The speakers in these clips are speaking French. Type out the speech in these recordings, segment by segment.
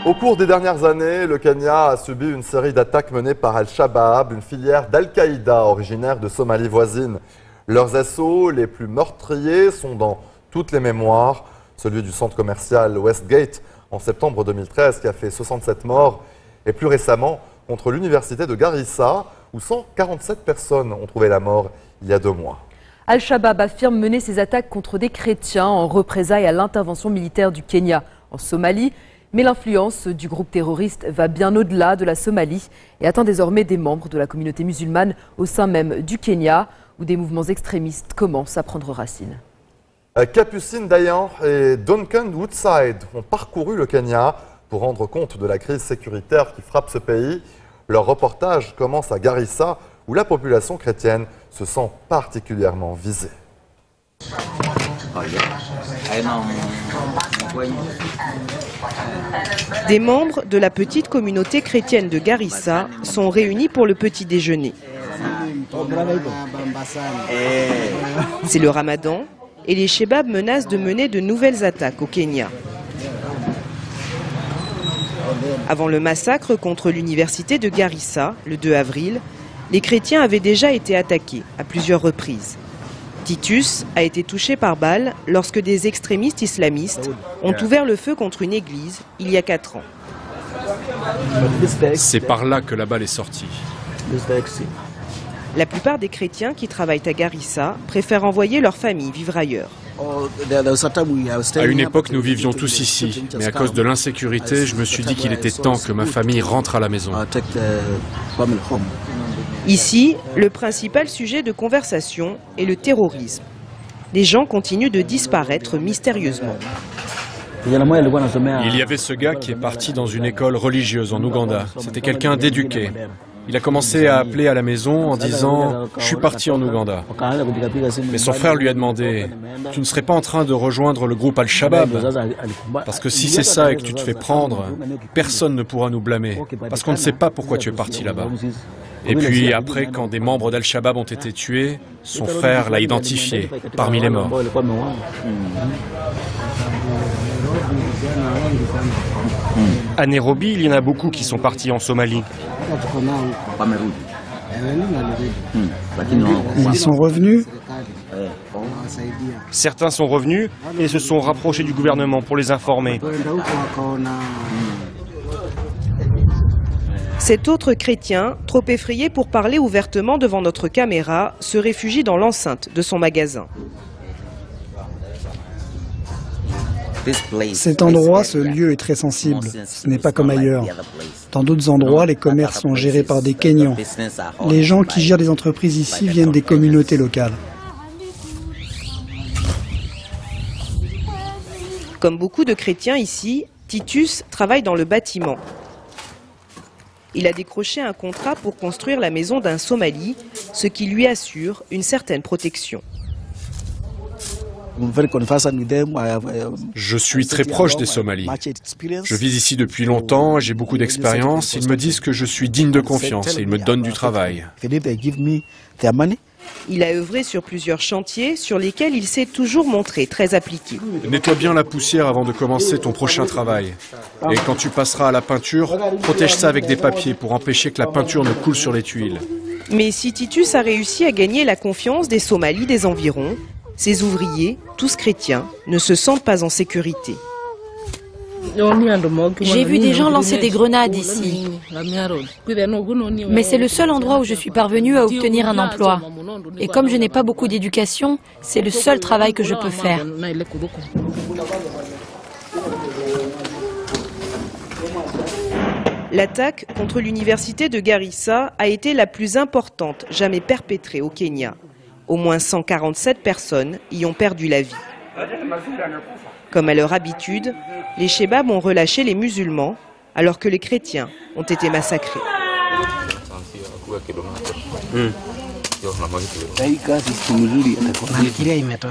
Au cours des dernières années, le Kenya a subi une série d'attaques menées par Al-Shabaab, une filière d'Al-Qaïda originaire de Somalie voisine. Leurs assauts les plus meurtriers sont dans toutes les mémoires. Celui du centre commercial Westgate en septembre 2013 qui a fait 67 morts et plus récemment contre l'université de Garissa où 147 personnes ont trouvé la mort il y a 2 mois. Al-Shabaab affirme mener ses attaques contre des chrétiens en représailles à l'intervention militaire du Kenya en Somalie. Mais l'influence du groupe terroriste va bien au-delà de la Somalie et atteint désormais des membres de la communauté musulmane au sein même du Kenya, où des mouvements extrémistes commencent à prendre racine. Capucine Dayan et Duncan Woodside ont parcouru le Kenya pour rendre compte de la crise sécuritaire qui frappe ce pays. Leur reportage commence à Garissa, où la population chrétienne se sent particulièrement visée. Des membres de la petite communauté chrétienne de Garissa sont réunis pour le petit déjeuner. C'est le ramadan et les Shebabs menacent de mener de nouvelles attaques au Kenya. Avant le massacre contre l'université de Garissa, le 2 avril, les chrétiens avaient déjà été attaqués à plusieurs reprises. Titus a été touché par balle lorsque des extrémistes islamistes ont ouvert le feu contre une église il y a 4 ans. C'est par là que la balle est sortie. La plupart des chrétiens qui travaillent à Garissa préfèrent envoyer leur famille vivre ailleurs. À une époque, nous vivions tous ici, mais à cause de l'insécurité, je me suis dit qu'il était temps que ma famille rentre à la maison. Ici, le principal sujet de conversation est le terrorisme. Les gens continuent de disparaître mystérieusement. Il y avait ce gars qui est parti dans une école religieuse en Ouganda. C'était quelqu'un d'éduqué. Il a commencé à appeler à la maison en disant « Je suis parti en Ouganda ». Mais son frère lui a demandé « Tu ne serais pas en train de rejoindre le groupe Al-Shabaab ? Parce que si c'est ça et que tu te fais prendre, personne ne pourra nous blâmer. Parce qu'on ne sait pas pourquoi tu es parti là-bas. » Et puis après, quand des membres d'Al-Shabaab ont été tués, son frère l'a identifié parmi les morts. À Nairobi, il y en a beaucoup qui sont partis en Somalie. Ils sont revenus. Certains sont revenus et se sont rapprochés du gouvernement pour les informer. Cet autre chrétien, trop effrayé pour parler ouvertement devant notre caméra, se réfugie dans l'enceinte de son magasin. Cet endroit, ce lieu est très sensible. Ce n'est pas comme ailleurs. Dans d'autres endroits, les commerces sont gérés par des Kenyans. Les gens qui gèrent les entreprises ici viennent des communautés locales. Comme beaucoup de chrétiens ici, Titus travaille dans le bâtiment. Il a décroché un contrat pour construire la maison d'un Somali, ce qui lui assure une certaine protection. Je suis très proche des Somalis. Je vis ici depuis longtemps, j'ai beaucoup d'expérience. Ils me disent que je suis digne de confiance et ils me donnent du travail. Il a œuvré sur plusieurs chantiers sur lesquels il s'est toujours montré très appliqué. Nettoie bien la poussière avant de commencer ton prochain travail. Et quand tu passeras à la peinture, protège ça avec des papiers pour empêcher que la peinture ne coule sur les tuiles. Mais si Titus a réussi à gagner la confiance des Somalis des environs, ces ouvriers, tous chrétiens, ne se sentent pas en sécurité. J'ai vu des gens lancer des grenades ici. Mais c'est le seul endroit où je suis parvenue à obtenir un emploi. Et comme je n'ai pas beaucoup d'éducation, c'est le seul travail que je peux faire. L'attaque contre l'université de Garissa a été la plus importante jamais perpétrée au Kenya. Au moins 147 personnes y ont perdu la vie. Comme à leur habitude, les Shebabs ont relâché les musulmans alors que les chrétiens ont été massacrés.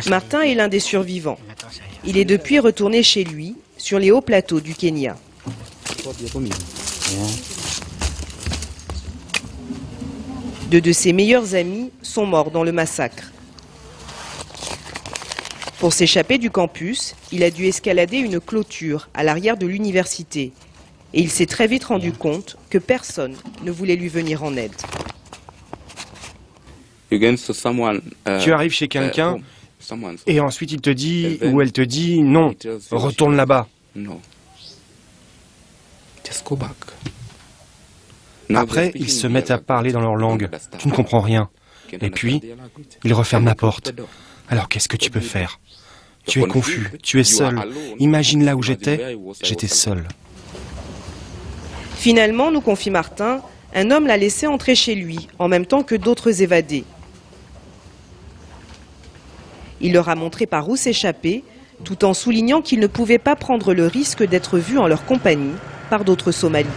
Martin est l'un des survivants. Il est depuis retourné chez lui, sur les hauts plateaux du Kenya. Deux de ses meilleurs amis sont morts dans le massacre. Pour s'échapper du campus, il a dû escalader une clôture à l'arrière de l'université. Et il s'est très vite rendu compte que personne ne voulait lui venir en aide. Tu arrives chez quelqu'un et ensuite il te dit ou elle te dit non, retourne là-bas. Après, ils se mettent à parler dans leur langue. Tu ne comprends rien. Et puis, ils referment la porte. Alors qu'est-ce que tu peux faire? Tu es confus, tu es seul. Imagine là où j'étais seul. Finalement, nous confie Martin, un homme l'a laissé entrer chez lui, en même temps que d'autres évadés. Il leur a montré par où s'échapper, tout en soulignant qu'ils ne pouvaient pas prendre le risque d'être vus en leur compagnie par d'autres Somalis.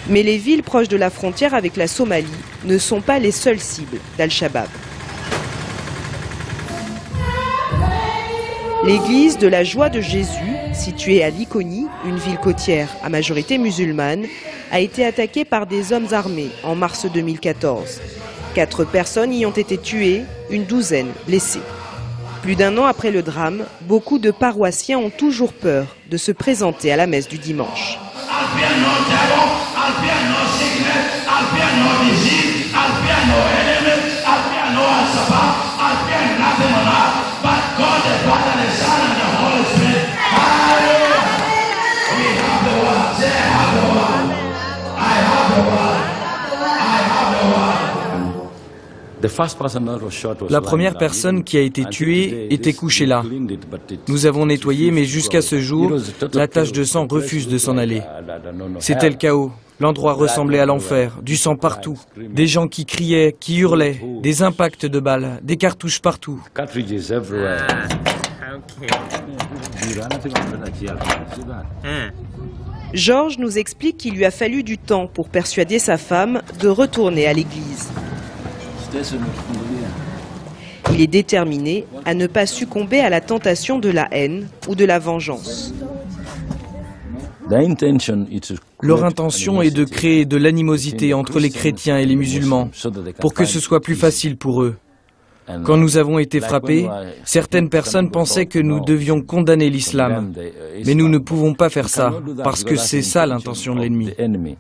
Mais les villes proches de la frontière avec la Somalie ne sont pas les seules cibles d'Al-Shabaab. L'église de la Joie de Jésus, située à Likoni, une ville côtière à majorité musulmane, a été attaquée par des hommes armés en mars 2014. 4 personnes y ont été tuées, une douzaine blessées. Plus d'1 an après le drame, beaucoup de paroissiens ont toujours peur de se présenter à la messe du dimanche. La première personne qui a été tuée était couchée là. Nous avons nettoyé, mais jusqu'à ce jour, la tache de sang refuse de s'en aller. C'était le chaos. L'endroit ressemblait à l'enfer, du sang partout, des gens qui criaient, qui hurlaient, des impacts de balles, des cartouches partout. Georges nous explique qu'il lui a fallu du temps pour persuader sa femme de retourner à l'église. Il est déterminé à ne pas succomber à la tentation de la haine ou de la vengeance. Leur intention est de créer de l'animosité entre les chrétiens et les musulmans pour que ce soit plus facile pour eux. Quand nous avons été frappés, certaines personnes pensaient que nous devions condamner l'islam. Mais nous ne pouvons pas faire ça, parce que c'est ça l'intention de l'ennemi.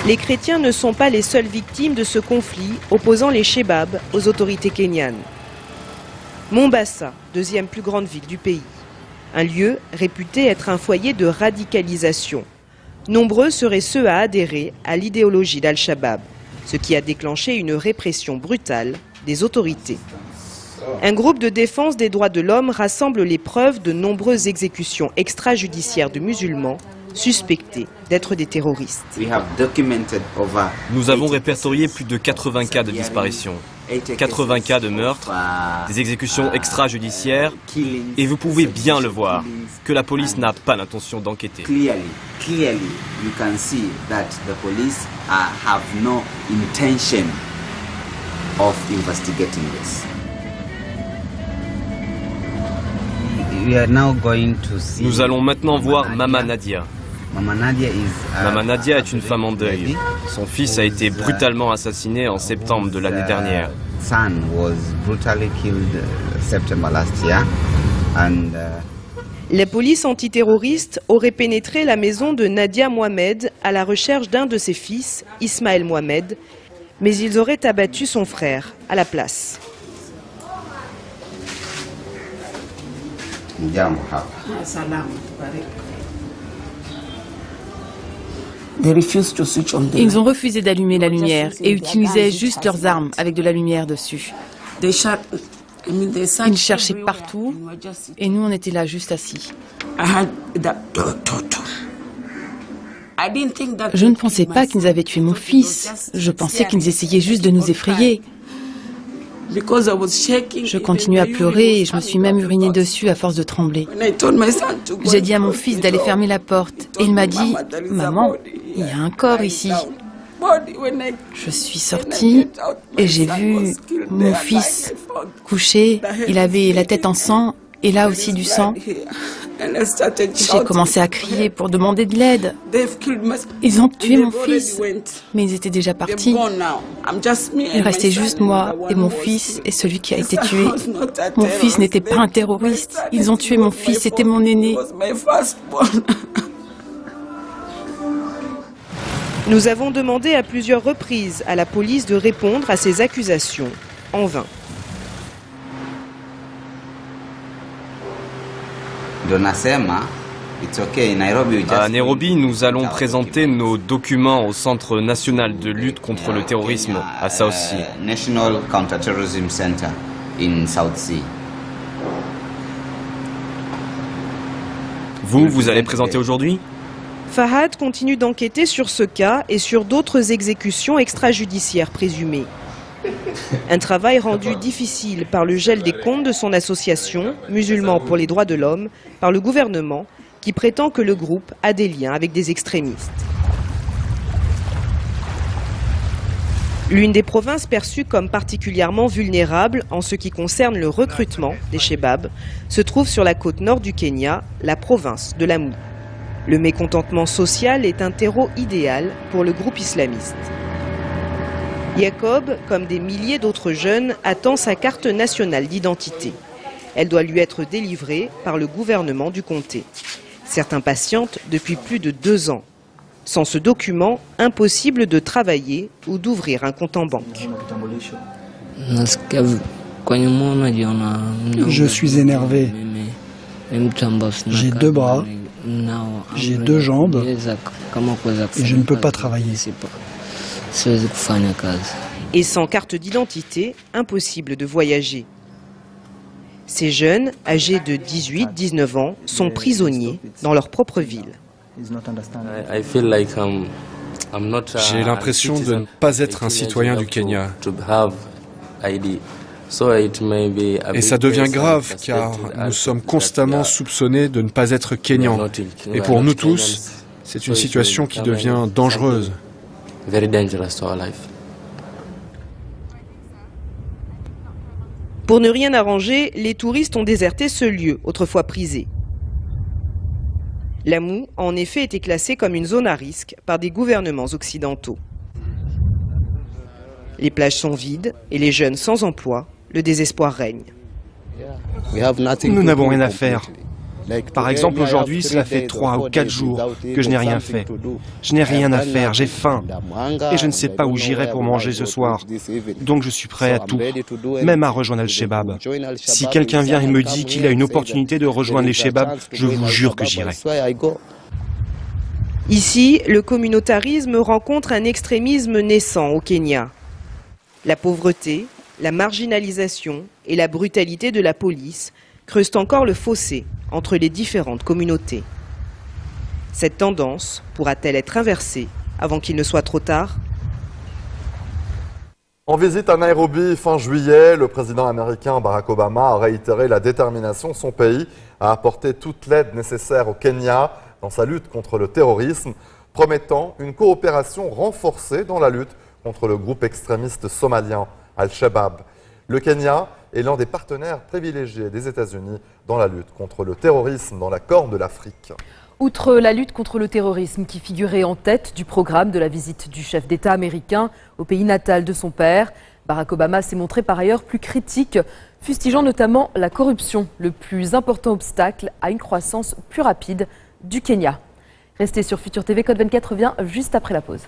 Les chrétiens ne sont pas les seules victimes de ce conflit opposant les Shebabs aux autorités kenyanes. Mombasa, deuxième plus grande ville du pays. Un lieu réputé être un foyer de radicalisation. Nombreux seraient ceux à adhérer à l'idéologie d'Al-Shabaab, ce qui a déclenché une répression brutale des autorités. Un groupe de défense des droits de l'homme rassemble les preuves de nombreuses exécutions extrajudiciaires de musulmans suspectés d'être des terroristes. Nous avons répertorié plus de 80 cas de disparition, 80 cas de meurtres, des exécutions extrajudiciaires, et vous pouvez bien le voir, que la police n'a pas l'intention d'enquêter. Nous allons maintenant voir Mama Nadia. Mama Nadia est une femme en deuil. Son fils a été brutalement assassiné en septembre de l'année dernière. Les polices antiterroristes auraient pénétré la maison de Nadia Mohamed à la recherche d'un de ses fils, Ismaël Mohamed, mais ils auraient abattu son frère à la place. Ils ont refusé d'allumer la lumière et utilisaient juste leurs armes avec de la lumière dessus. Ils cherchaient partout et nous on était là juste assis. Je ne pensais pas qu'ils avaient tué mon fils. Je pensais qu'ils essayaient juste de nous effrayer. Je continuais à pleurer et je me suis même urinée dessus à force de trembler. J'ai dit à mon fils d'aller fermer la porte et il m'a dit « Maman, il y a un corps ici ». Je suis sortie et j'ai vu mon fils couché. Il avait la tête en sang Et là aussi du sang. J'ai commencé à crier pour demander de l'aide. Ils ont tué mon fils, mais ils étaient déjà partis. Il restait juste moi et mon fils et celui qui a été tué. Mon fils n'était pas un terroriste. Ils ont tué mon fils, c'était mon aîné. Nous avons demandé à plusieurs reprises à la police de répondre à ces accusations, en vain. À Nairobi, nous allons présenter nos documents au Centre national de lutte contre le terrorisme à South Sea. Vous allez présenter aujourd'hui ? Fahad continue d'enquêter sur ce cas et sur d'autres exécutions extrajudiciaires présumées. Un travail rendu difficile par le gel des comptes de son association, Musulmans pour les droits de l'homme, par le gouvernement, qui prétend que le groupe a des liens avec des extrémistes. L'une des provinces perçues comme particulièrement vulnérable en ce qui concerne le recrutement des Shebabs se trouve sur la côte nord du Kenya, la province de Lamu. Le mécontentement social est un terreau idéal pour le groupe islamiste. Jacob, comme des milliers d'autres jeunes, attend sa carte nationale d'identité. Elle doit lui être délivrée par le gouvernement du comté. Certains patientent depuis plus de 2 ans. Sans ce document, impossible de travailler ou d'ouvrir un compte en banque. Je suis énervé. J'ai 2 bras, j'ai 2 jambes et je ne peux pas travailler. Et sans carte d'identité, impossible de voyager. Ces jeunes, âgés de 18-19 ans, sont prisonniers dans leur propre ville. J'ai l'impression de ne pas être un citoyen du Kenya. Et ça devient grave car nous sommes constamment soupçonnés de ne pas être kenyans. Et pour nous tous, c'est une situation qui devient dangereuse. Pour ne rien arranger, les touristes ont déserté ce lieu, autrefois prisé. Lamu a en effet été classée comme une zone à risque par des gouvernements occidentaux. Les plages sont vides et les jeunes sans emploi, le désespoir règne. Nous n'avons rien à faire. Par exemple, aujourd'hui, cela fait 3 ou 4 jours que je n'ai rien fait. Je n'ai rien à faire, j'ai faim. Et je ne sais pas où j'irai pour manger ce soir. Donc je suis prêt à tout, même à rejoindre Al-Shabaab. Si quelqu'un vient et me dit qu'il a une opportunité de rejoindre les Shebabs, je vous jure que j'irai. Ici, le communautarisme rencontre un extrémisme naissant au Kenya. La pauvreté, la marginalisation et la brutalité de la police creusent encore le fossé entre les différentes communautés. Cette tendance pourra-t-elle être inversée avant qu'il ne soit trop tard ? En visite à Nairobi fin juillet, le président américain Barack Obama a réitéré la détermination de son pays à apporter toute l'aide nécessaire au Kenya dans sa lutte contre le terrorisme, promettant une coopération renforcée dans la lutte contre le groupe extrémiste somalien Al-Shabaab. Le Kenya est l'un des partenaires privilégiés des États-Unis dans la lutte contre le terrorisme dans la Corne de l'Afrique. Outre la lutte contre le terrorisme qui figurait en tête du programme de la visite du chef d'État américain au pays natal de son père, Barack Obama s'est montré par ailleurs plus critique, fustigeant notamment la corruption, le plus important obstacle à une croissance plus rapide du Kenya. Restez sur Futur TV, Code 24 revient juste après la pause.